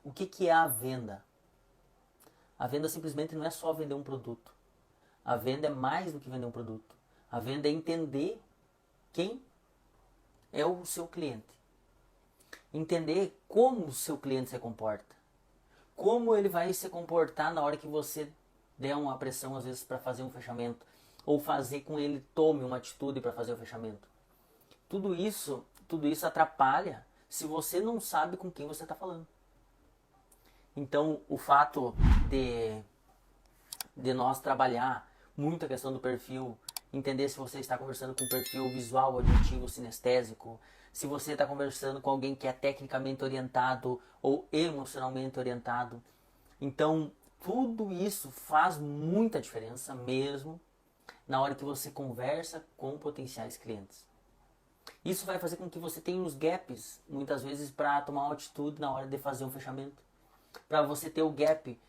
O que que é a venda? A venda simplesmente não é só vender um produto. A venda é mais do que vender um produto. A venda é entender quem é o seu cliente. Entender como o seu cliente se comporta. Como ele vai se comportar na hora que você der uma pressão, às vezes, para fazer um fechamento. Ou fazer com ele tome uma atitude para fazer o fechamento. Tudo isso atrapalha se você não sabe com quem você está falando. Então, o fato de nós trabalhar muito a questão do perfil, entender se você está conversando com um perfil visual, auditivo, sinestésico, se você está conversando com alguém que é tecnicamente orientado ou emocionalmente orientado. Então, tudo isso faz muita diferença mesmo na hora que você conversa com potenciais clientes. Isso vai fazer com que você tenha uns gaps, muitas vezes, para tomar uma atitude na hora de fazer um fechamento. Para você ter o gap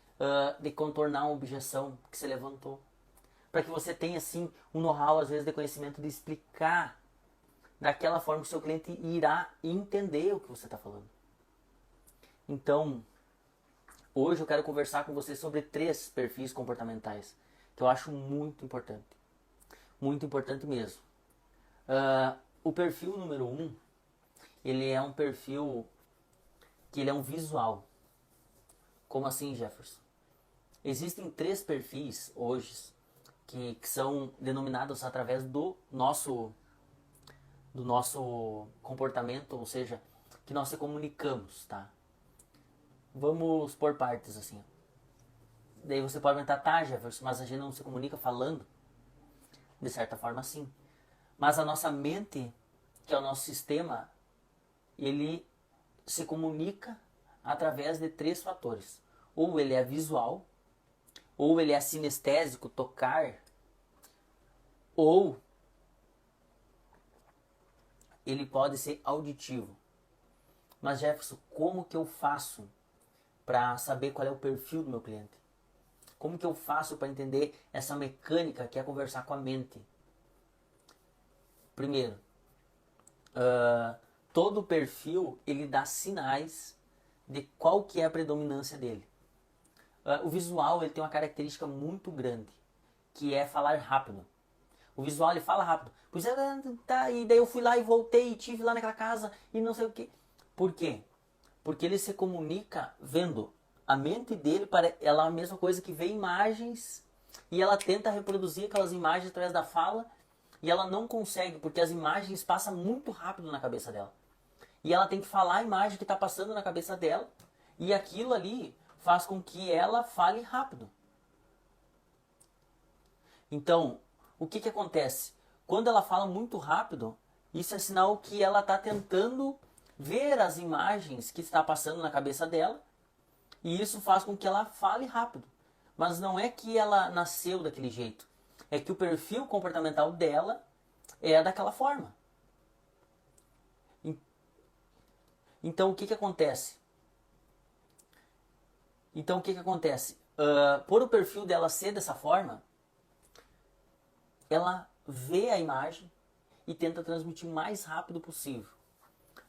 de contornar uma objeção que você levantou. Para que você tenha, assim, um know-how, às vezes, de conhecimento de explicar daquela forma que o seu cliente irá entender o que você está falando. Então, hoje eu quero conversar com você sobre 3 perfis comportamentais que eu acho muito importante. Muito importante mesmo. O perfil número 1, ele é um perfil que ele é um visual. Como assim, Jefferson? Existem 3 perfis hoje que são denominados através do nosso comportamento, ou seja, que nós se comunicamos, tá? Vamos por partes, assim. Daí você pode perguntar, tá, Jefferson, mas a gente não se comunica falando? De certa forma, sim. Mas a nossa mente, que é o nosso sistema, ele se comunica através de 3 fatores. Ou ele é visual, ou ele é sinestésico, tocar, ou ele pode ser auditivo. Mas Jefferson, como que eu faço para saber qual é o perfil do meu cliente? Como que eu faço para entender essa mecânica que é conversar com a mente? Primeiro, todo perfil ele dá sinais de qual que é a predominância dele. O visual ele tem uma característica muito grande, que é falar rápido. O visual ele fala rápido. Pois é, tá, e daí eu fui lá e voltei e tive lá naquela casa e não sei o que. Por quê? Porque ele se comunica vendo. A mente dele ela é a mesma coisa que vê imagens e ela tenta reproduzir aquelas imagens através da fala e ela não consegue porque as imagens passam muito rápido na cabeça dela. E ela tem que falar a imagem que está passando na cabeça dela e aquilo ali faz com que ela fale rápido. Então, o que acontece? Quando ela fala muito rápido, isso é sinal que ela está tentando ver as imagens que está passando na cabeça dela e isso faz com que ela fale rápido. Mas não é que ela nasceu daquele jeito. É que o perfil comportamental dela é daquela forma. Então o que acontece? Por o perfil dela ser dessa forma, ela vê a imagem e tenta transmitir o mais rápido possível.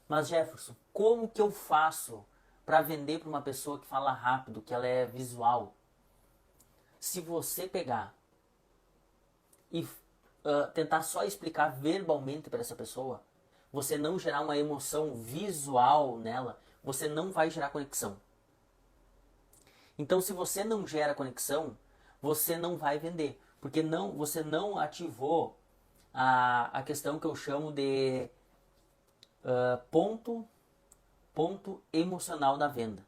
Mas Jefferson, como que eu faço para vender para uma pessoa que fala rápido, que ela é visual? Se você pegar e tentar só explicar verbalmente para essa pessoa, você não gerar uma emoção visual nela, você não vai gerar conexão. Então, se você não gera conexão, você não vai vender. Porque você não ativou a questão que eu chamo de ponto emocional da venda.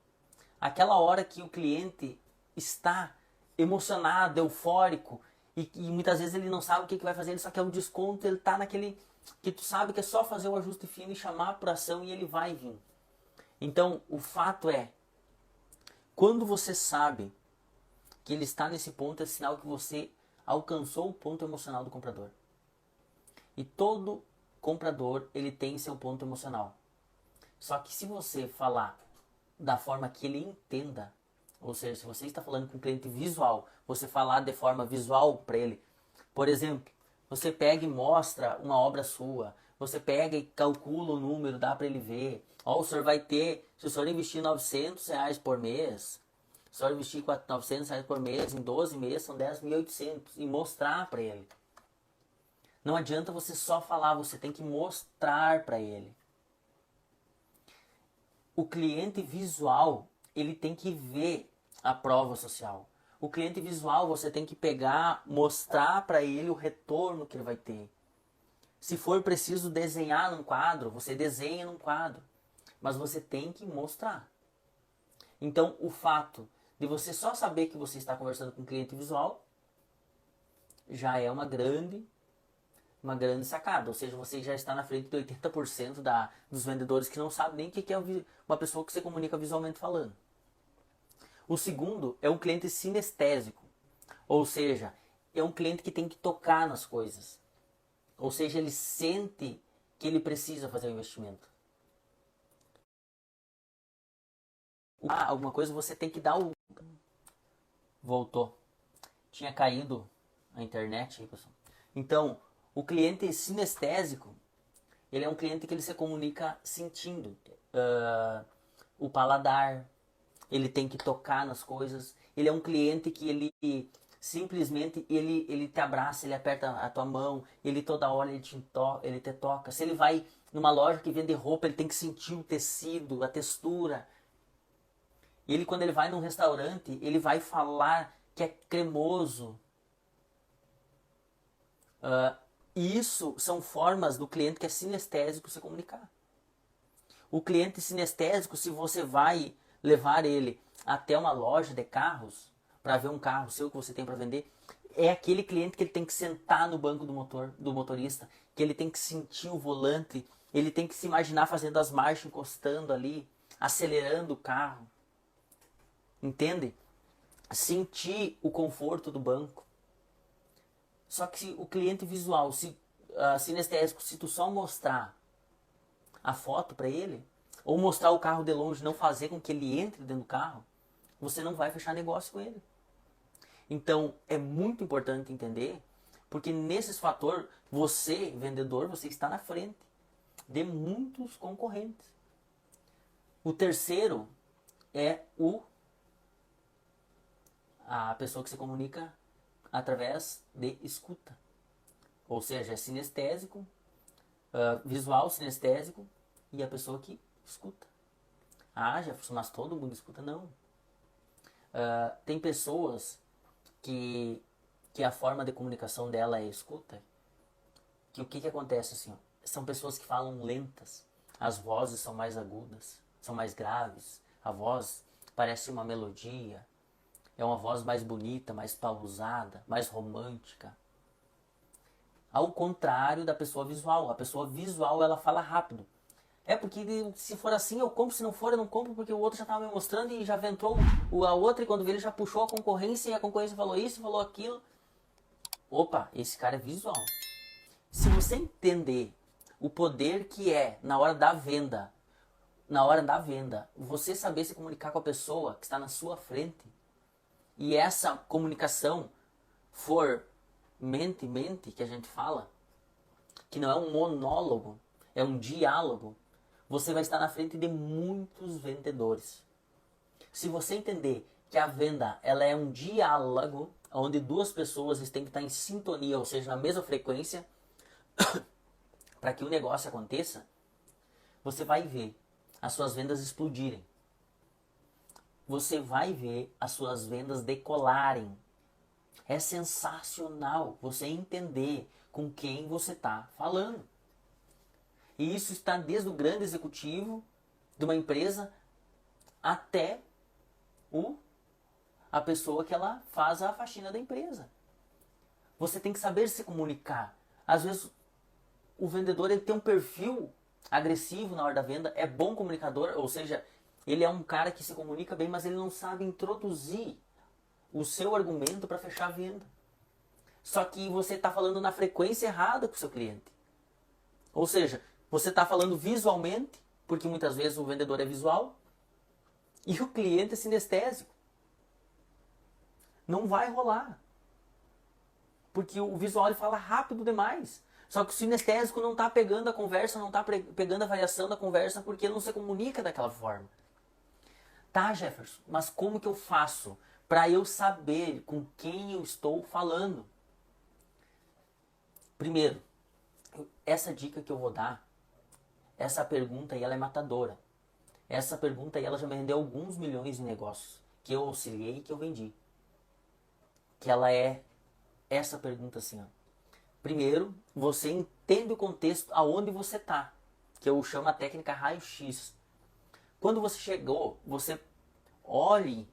Aquela hora que o cliente está emocionado, eufórico, e muitas vezes ele não sabe o que vai fazer, ele só quer um desconto, ele está naquele que tu sabe que é só fazer o ajuste fino e chamar por ação e ele vai vir. Então, o fato é, quando você sabe que ele está nesse ponto, é sinal que você alcançou o ponto emocional do comprador. E todo comprador, ele tem seu ponto emocional. Só que se você falar da forma que ele entenda, ou seja, se você está falando com um cliente visual, você falar de forma visual para ele, por exemplo, você pega e mostra uma obra sua, Você pega e calcula o número, dá para ele ver. Ó, o senhor vai ter, se o senhor investir R$ 900 por mês, se o senhor investir R$ 900 por mês, em 12 meses são 10.800. E mostrar para ele. Não adianta você só falar, você tem que mostrar para ele. O cliente visual, ele tem que ver a prova social. O cliente visual, você tem que pegar, mostrar para ele o retorno que ele vai ter. Se for preciso desenhar num quadro, você desenha num quadro. Mas você tem que mostrar. Então, o fato de você só saber que você está conversando com um cliente visual já é uma grande sacada. Ou seja, você já está na frente de 80% dos vendedores que não sabem nem o que é uma pessoa que você comunica visualmente falando. O segundo é um cliente sinestésico. Ou seja, é um cliente que tem que tocar nas coisas. Ou seja, ele sente que ele precisa fazer o investimento. Alguma coisa você tem que dar o... Voltou. Tinha caído a internet aí, pessoal. Então, o cliente sinestésico, ele é um cliente que ele se comunica sentindo. O paladar, ele tem que tocar nas coisas. Ele é um cliente que ele simplesmente ele te abraça, ele aperta a tua mão, ele toda hora ele te toca. Se ele vai numa loja que vende roupa, ele tem que sentir o tecido, a textura. E ele, quando ele vai num restaurante, ele vai falar que é cremoso. E isso são formas do cliente que é sinestésico se comunicar. O cliente sinestésico, se você vai levar ele até uma loja de carros, para ver um carro seu que você tem para vender, é aquele cliente que ele tem que sentar no banco do motorista, que ele tem que sentir o volante, ele tem que se imaginar fazendo as marchas, encostando ali, acelerando o carro. Entende? Sentir o conforto do banco. Só que se o cliente visual, sinestésico, se tu só mostrar a foto para ele, ou mostrar o carro de longe, não fazer com que ele entre dentro do carro, você não vai fechar negócio com ele. Então, é muito importante entender, porque nesses fatores, você, vendedor, você está na frente de muitos concorrentes. O terceiro é a pessoa que se comunica através de escuta. Ou seja, é sinestésico, visual, sinestésico, e a pessoa que escuta. Jefferson, mas todo mundo escuta? Não. Tem pessoas que a forma de comunicação dela é escuta. Que o que acontece assim? São pessoas que falam lentas. As vozes são mais agudas, são mais graves. A voz parece uma melodia. É uma voz mais bonita, mais pausada, mais romântica. Ao contrário da pessoa visual. A pessoa visual, ela fala rápido. É porque se for assim eu compro, se não for eu não compro, porque o outro já estava me mostrando e já ventou a outra, e quando veio ele já puxou a concorrência e a concorrência falou isso, falou aquilo. Opa, esse cara é visual. Se você entender o poder que é na hora da venda, você saber se comunicar com a pessoa que está na sua frente, e essa comunicação for mente-mente, que a gente fala, que não é um monólogo, é um diálogo, você vai estar na frente de muitos vendedores. Se você entender que a venda ela é um diálogo, onde duas pessoas têm que estar em sintonia, ou seja, na mesma frequência, para que o negócio aconteça, você vai ver as suas vendas explodirem. Você vai ver as suas vendas decolarem. É sensacional você entender com quem você está falando. E isso está desde o grande executivo de uma empresa até a pessoa que ela faz a faxina da empresa. Você tem que saber se comunicar. Às vezes o vendedor ele tem um perfil agressivo na hora da venda, é bom comunicador, ou seja, ele é um cara que se comunica bem, mas ele não sabe introduzir o seu argumento para fechar a venda. Só que você está falando na frequência errada com o seu cliente. Ou seja, você está falando visualmente, porque muitas vezes o vendedor é visual, e o cliente é sinestésico. Não vai rolar. Porque o visual ele fala rápido demais. Só que o sinestésico não está pegando a conversa, não está pegando a variação da conversa porque não se comunica daquela forma. Tá, Jefferson, mas como que eu faço para eu saber com quem eu estou falando? Primeiro, essa dica que eu vou dar, essa pergunta aí, ela é matadora. Essa pergunta aí, ela já me rendeu alguns milhões de negócios que eu auxiliei e que eu vendi. Que ela é essa pergunta assim, ó. Primeiro, você entende o contexto aonde você está, que eu chamo a técnica raio-x. Quando você chegou, você olhe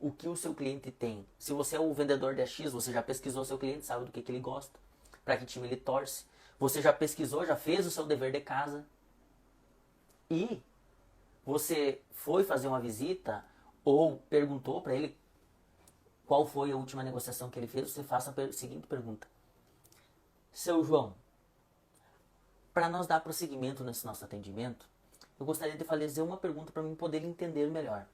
o que o seu cliente tem. Se você é o vendedor de X, você já pesquisou seu cliente, sabe do que ele gosta, para que time ele torce. Você já pesquisou, já fez o seu dever de casa. E você foi fazer uma visita ou perguntou para ele qual foi a última negociação que ele fez, você faça a seguinte pergunta. Seu João, para nós dar prosseguimento nesse nosso atendimento, eu gostaria de fazer uma pergunta para mim poder entender melhor.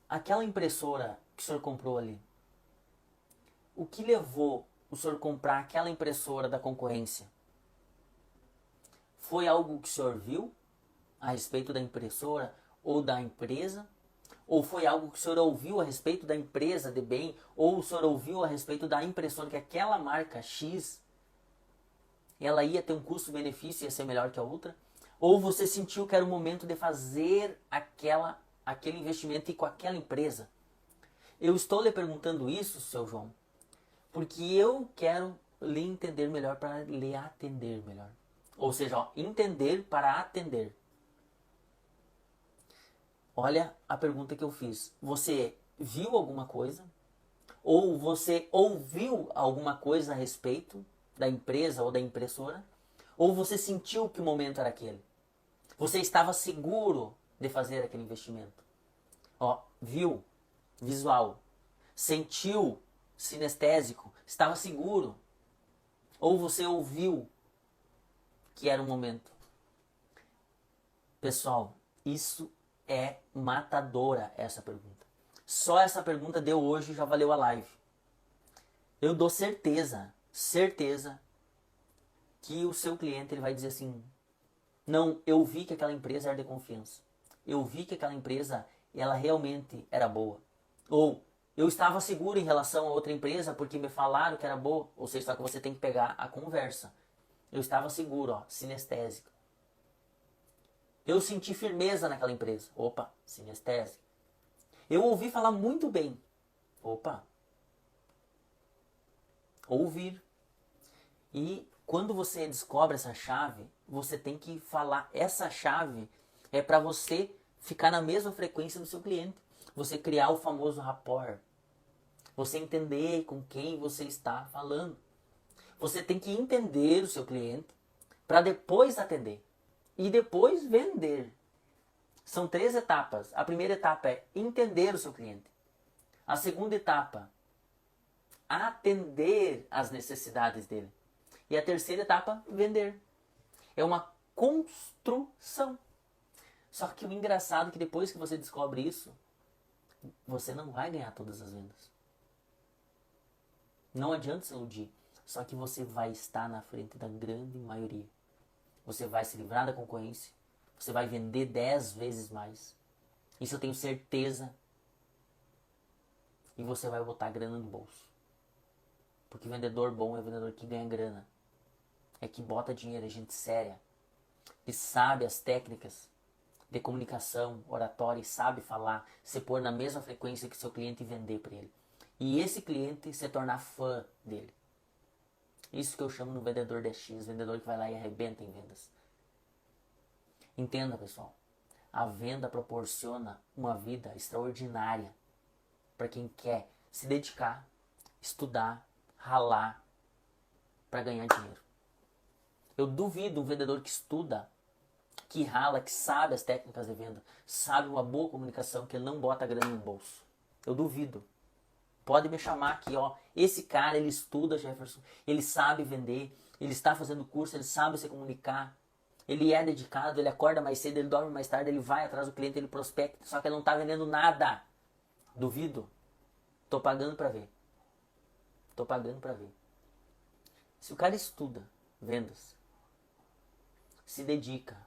Aquela impressora que o senhor comprou ali, o que levou o senhor comprar aquela impressora da concorrência? Foi algo que o senhor viu a respeito da impressora ou da empresa? Ou foi algo que o senhor ouviu a respeito da empresa de bem? Ou o senhor ouviu a respeito da impressora que aquela marca X, ela ia ter um custo-benefício e ia ser melhor que a outra? Ou você sentiu que era o momento de fazer aquele investimento e com aquela empresa? Eu estou lhe perguntando isso, seu João, porque eu quero lhe entender melhor para lhe atender melhor. Ou seja, ó, entender para atender. Olha a pergunta que eu fiz. Você viu alguma coisa? Ou você ouviu alguma coisa a respeito da empresa ou da impressora? Ou você sentiu que o momento era aquele? Você estava seguro de fazer aquele investimento? Ó, viu? Visual. Sentiu? Sinestésico? Estava seguro? Ou você ouviu que era o momento? Pessoal, isso é matadora, essa pergunta. Só essa pergunta de hoje já valeu a live. Eu dou certeza que o seu cliente ele vai dizer assim, não, eu vi que aquela empresa era de confiança. Eu vi que aquela empresa, ela realmente era boa. Ou, eu estava seguro em relação a outra empresa porque me falaram que era boa. Ou seja, só que você tem que pegar a conversa. Eu estava seguro, ó, sinestésico. Eu senti firmeza naquela empresa. Opa, sinestésico. Eu ouvi falar muito bem. Opa. Ouvir. E quando você descobre essa chave, você tem que falar. Essa chave é para você ficar na mesma frequência do seu cliente. Você criar o famoso rapport. Você entender com quem você está falando. Você tem que entender o seu cliente para depois atender. E depois vender. São 3 etapas. A primeira etapa é entender o seu cliente. A segunda etapa, atender às necessidades dele. E a terceira etapa, vender. É uma construção. Só que o engraçado é que depois que você descobre isso, você não vai ganhar todas as vendas. Não adianta se iludir. Só que você vai estar na frente da grande maioria. Você vai se livrar da concorrência. Você vai vender 10 vezes mais. Isso eu tenho certeza. E você vai botar grana no bolso. Porque vendedor bom é vendedor que ganha grana. É que bota dinheiro, é gente séria. Que sabe as técnicas de comunicação, oratória, e sabe falar, se pôr na mesma frequência que seu cliente e vender para ele. E esse cliente se tornar fã dele. Isso que eu chamo no vendedor DX, vendedor que vai lá e arrebenta em vendas. Entenda, pessoal. A venda proporciona uma vida extraordinária para quem quer se dedicar, estudar, ralar para ganhar dinheiro. Eu duvido um vendedor que estuda, que rala, que sabe as técnicas de venda, sabe uma boa comunicação, que ele não bota grana no bolso. Eu duvido. Pode me chamar aqui, ó. Esse cara, ele estuda, Jefferson. Ele sabe vender. Ele está fazendo curso, ele sabe se comunicar. Ele é dedicado, ele acorda mais cedo, ele dorme mais tarde, ele vai atrás do cliente, ele prospecta. Só que ele não está vendendo nada. Duvido. Tô pagando para ver. Tô pagando para ver. Se o cara estuda vendas, se dedica,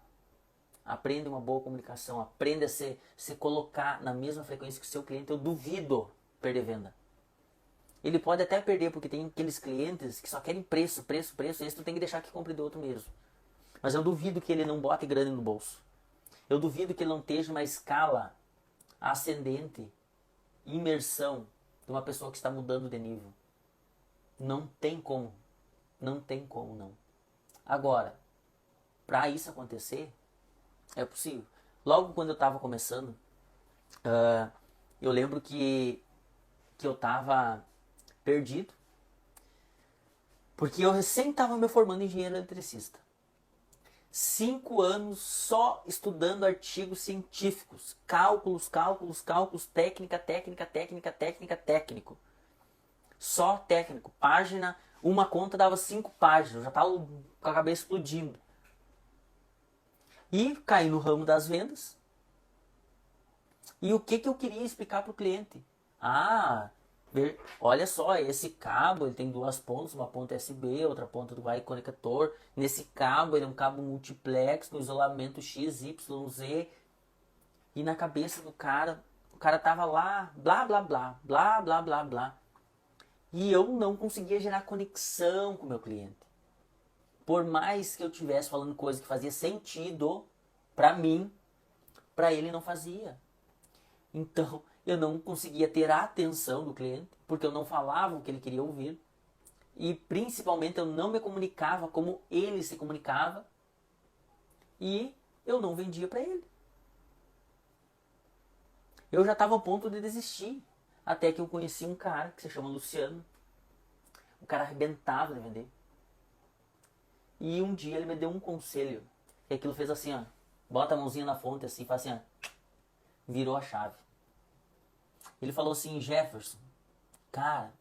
aprende uma boa comunicação, aprende a se colocar na mesma frequência que o seu cliente, eu duvido perder venda. Ele pode até perder porque tem aqueles clientes que só querem preço, preço, preço, e esse tu tem que deixar que compre do outro mesmo. Mas eu duvido que ele não bote grana no bolso. Eu duvido que ele não esteja uma escala ascendente, imersão de uma pessoa que está mudando de nível. Não tem como. Não tem como, não. Agora, para isso acontecer, é possível. Logo quando eu estava começando, eu lembro que eu estava perdido, porque eu recém estava me formando em engenheiro eletricista. 5 anos só estudando artigos científicos, cálculos, técnico. Só técnico. Página, uma conta dava 5 páginas, eu já estava com a cabeça explodindo. E caí no ramo das vendas. E o que eu queria explicar para o cliente? Olha só, esse cabo ele tem 2 pontas, uma ponta USB, outra ponta do conector. Nesse cabo ele é um cabo multiplex no isolamento X, Y, Z. E na cabeça do cara, o cara tava lá, blá, blá, blá, blá, blá, blá, blá. E eu não conseguia gerar conexão com o meu cliente. Por mais que eu estivesse falando coisa que fazia sentido para mim, para ele não fazia. Então, eu não conseguia ter a atenção do cliente, porque eu não falava o que ele queria ouvir. E, principalmente, eu não me comunicava como ele se comunicava. E eu não vendia para ele. Eu já estava a ponto de desistir. Até que eu conheci um cara que se chama Luciano. O cara arrebentava de vender. E um dia ele me deu um conselho. E aquilo fez assim, ó. Bota a mãozinha na fonte assim, faz assim, ó. Virou a chave. Ele falou assim, Jefferson, cara,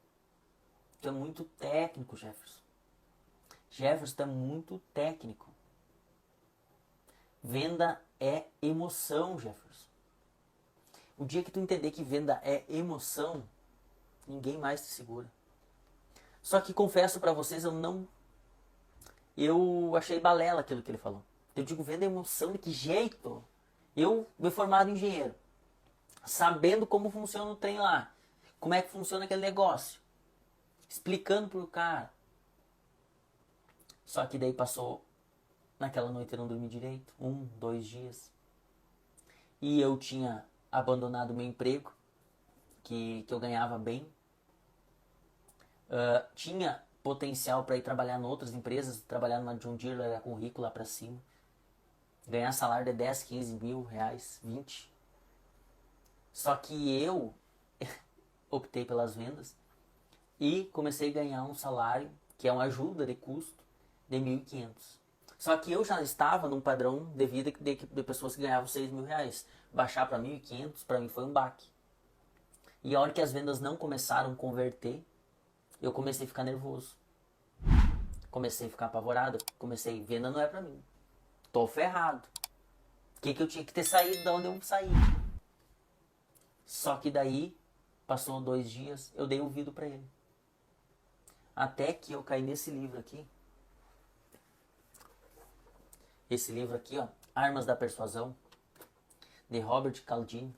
tu é muito técnico, Jefferson. Jefferson, tu é muito técnico. Venda é emoção, Jefferson. O dia que tu entender que venda é emoção, ninguém mais te segura. Só que confesso pra vocês, eu achei balela aquilo que ele falou. Eu digo, venda é emoção, de que jeito? Eu me formado em engenheiro, sabendo como funciona o trem lá, como é que funciona aquele negócio, explicando pro cara. Só que daí passou, naquela noite eu não dormi direito, 1, 2 dias. E eu tinha abandonado meu emprego, que eu ganhava bem. Tinha potencial para ir trabalhar em outras empresas, trabalhar numa John Deere, largar currículo lá para cima. Ganhar salário de 10, 15 mil reais, 20. Só que eu optei pelas vendas e comecei a ganhar um salário, que é uma ajuda de custo, de 1.500. Só que eu já estava num padrão de vida de pessoas que ganhavam 6 mil reais. Baixar para 1.500 para mim foi um baque. E a hora que as vendas não começaram a converter, eu comecei a ficar nervoso. Comecei a ficar apavorado. Venda não é para mim. Tô ferrado. O que eu tinha que ter saído da onde eu saí? Só que daí, passou 2 dias, eu dei ouvido para ele. Até que eu caí nesse livro aqui. Esse livro aqui, ó, Armas da Persuasão, de Robert Cialdini,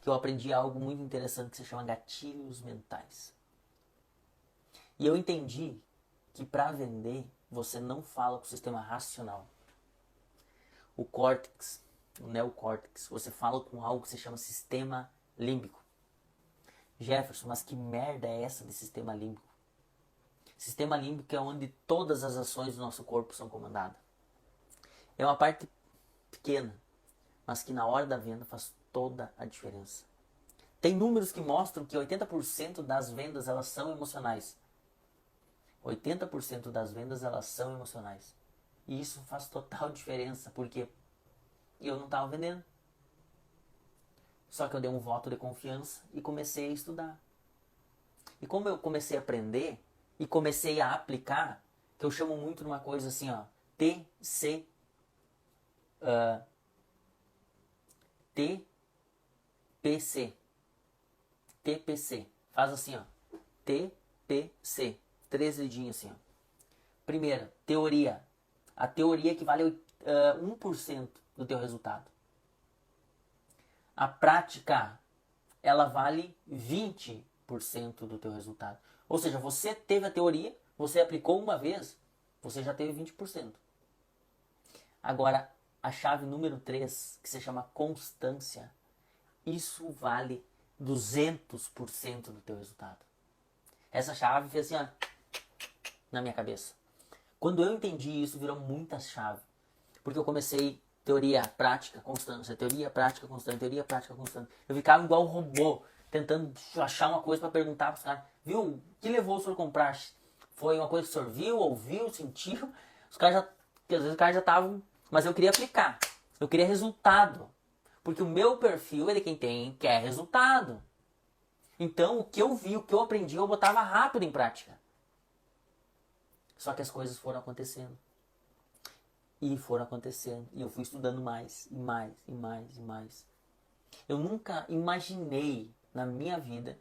que eu aprendi algo muito interessante que se chama gatilhos mentais. E eu entendi que para vender, você não fala com o sistema racional. O córtex, o neocórtex, você fala com algo que se chama sistema límbico. Jefferson, mas que merda é essa de sistema límbico? Sistema límbico é onde todas as ações do nosso corpo são comandadas. É uma parte pequena, mas que na hora da venda faz toda a diferença. Tem números que mostram que 80% das vendas elas são emocionais. 80% das vendas elas são emocionais. E isso faz total diferença, porque eu não estava vendendo. Só que eu dei um voto de confiança e comecei a estudar. E como eu comecei a aprender e comecei a aplicar, que eu chamo muito de uma coisa assim, ó, TPC. Faz assim, ó, TPC. três dedinhos assim, ó. Primeira, teoria. A teoria equivale a 1% do teu resultado. A prática, ela vale 20% do teu resultado. Ou seja, você teve a teoria, você aplicou uma vez, você já teve 20%. Agora, a chave número 3, que se chama constância, isso vale 200% do teu resultado. Essa chave fez assim, ó, na minha cabeça. Quando eu entendi isso, virou muitas chaves. Porque eu comecei teoria, prática, constância, teoria, prática, constância, teoria, prática, constância. Eu ficava igual um robô, tentando achar uma coisa para perguntar para os caras. Viu, o que levou o senhor a comprar? Foi uma coisa que o senhor viu, ouviu, sentiu? Os caras já, às vezes os caras já estavam, mas eu queria aplicar. Eu queria resultado. Porque o meu perfil é de quem quer resultado. Então, o que eu vi, o que eu aprendi, eu botava rápido em prática. Só que as coisas foram acontecendo. E foram acontecendo. E eu fui estudando mais, e mais, e mais, e mais. Eu nunca imaginei na minha vida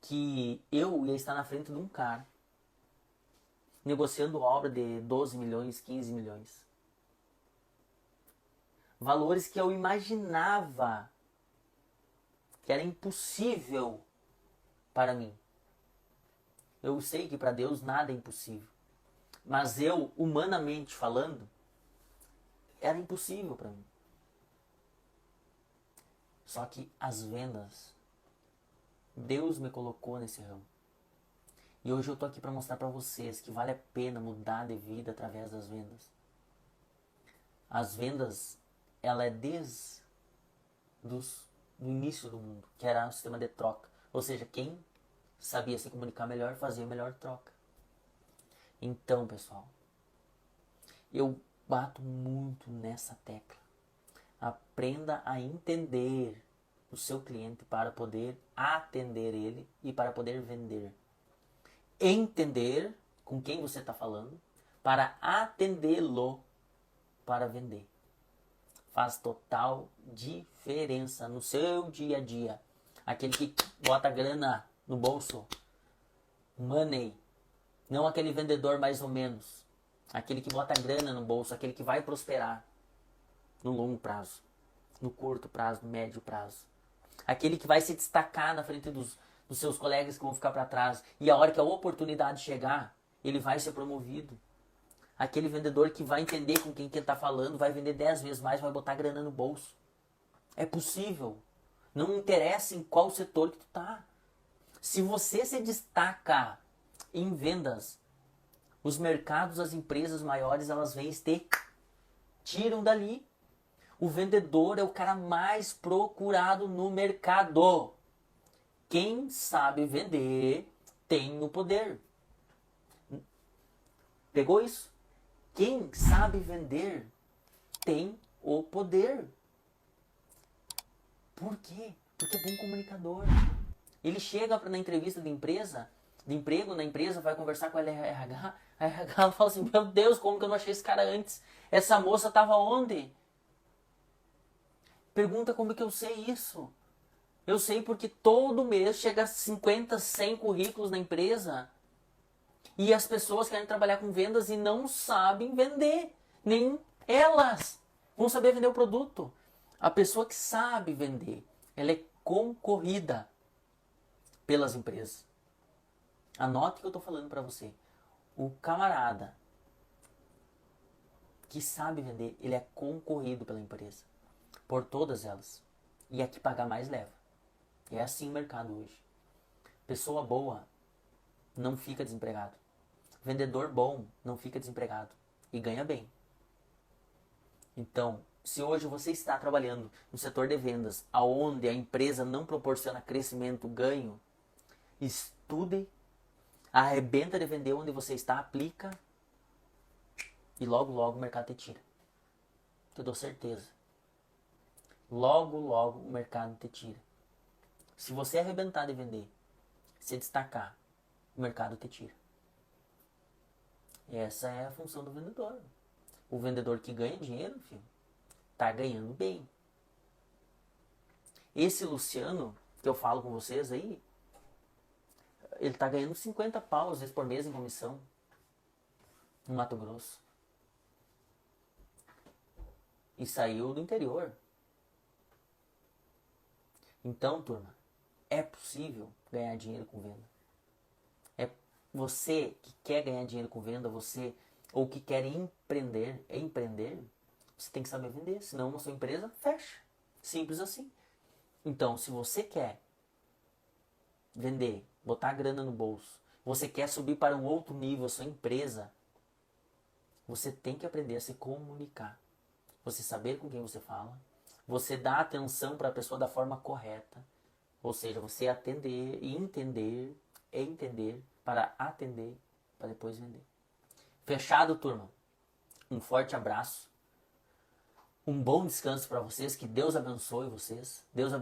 que eu ia estar na frente de um cara negociando obra de 12 milhões, 15 milhões. Valores que eu imaginava que era impossível para mim. Eu sei que para Deus nada é impossível. Mas eu, humanamente falando, era impossível para mim. Só que as vendas, Deus me colocou nesse ramo. E hoje eu tô aqui para mostrar para vocês que vale a pena mudar de vida através das vendas. As vendas, ela é desde do início do mundo, que era o sistema de troca. Ou seja, quem sabia se comunicar melhor, fazia melhor troca. Então, pessoal, eu bato muito nessa tecla. Aprenda a entender o seu cliente para poder atender ele e para poder vender. Entender com quem você está falando para atendê-lo para vender. Faz total diferença no seu dia a dia. Aquele que bota grana no bolso, money, não aquele vendedor mais ou menos. Aquele que bota grana no bolso, aquele que vai prosperar no longo prazo, no curto prazo, no médio prazo. Aquele que vai se destacar na frente dos seus colegas que vão ficar para trás. E a hora que a oportunidade chegar, ele vai ser promovido. Aquele vendedor que vai entender com quem que ele está falando, vai vender 10 vezes mais, vai botar grana no bolso. É possível. Não interessa em qual setor que tu tá. Se você se destaca em vendas, os mercados, as empresas maiores, elas vêm e te tiram dali. O vendedor é o cara mais procurado no mercado. Quem sabe vender tem o poder. Pegou isso? Quem sabe vender tem o poder. Por quê? Porque é bom comunicador. Ele chega na entrevista de emprego na empresa, vai conversar com a RH. A RH fala assim, meu Deus, como que eu não achei esse cara antes? Essa moça estava onde? Pergunta como que eu sei isso. Eu sei porque todo mês chega a 50, 100 currículos na empresa e as pessoas querem trabalhar com vendas e não sabem vender. Nem elas vão saber vender o produto. A pessoa que sabe vender, ela é concorrida pelas empresas. Anote o que eu estou falando para você. O camarada que sabe vender, ele é concorrido pela empresa. Por todas elas. E a que pagar mais leva. É assim o mercado hoje. Pessoa boa não fica desempregado. Vendedor bom não fica desempregado. E ganha bem. Então, se hoje você está trabalhando no setor de vendas, aonde a empresa não proporciona crescimento, ganho, estude, arrebenta de vender onde você está, aplica e logo, logo o mercado te tira. Eu dou certeza. Logo, logo o mercado te tira. Se você arrebentar de vender, se destacar, o mercado te tira. E essa é a função do vendedor. O vendedor que ganha dinheiro, filho, tá ganhando bem. Esse Luciano, que eu falo com vocês aí, ele tá ganhando 50 pau às vezes por mês em comissão no Mato Grosso. E saiu do interior. Então, turma, é possível ganhar dinheiro com venda. É você que quer ganhar dinheiro com venda, você ou que quer empreender, você tem que saber vender, senão a sua empresa fecha. Simples assim. Então, se você quer vender, botar grana no bolso, você quer subir para um outro nível a sua empresa, você tem que aprender a se comunicar. Você saber com quem você fala, você dar atenção para a pessoa da forma correta, ou seja, você atender e entender para atender, para depois vender. Fechado, turma? Um forte abraço. Um bom descanso para vocês. Que Deus abençoe vocês. Deus abençoe.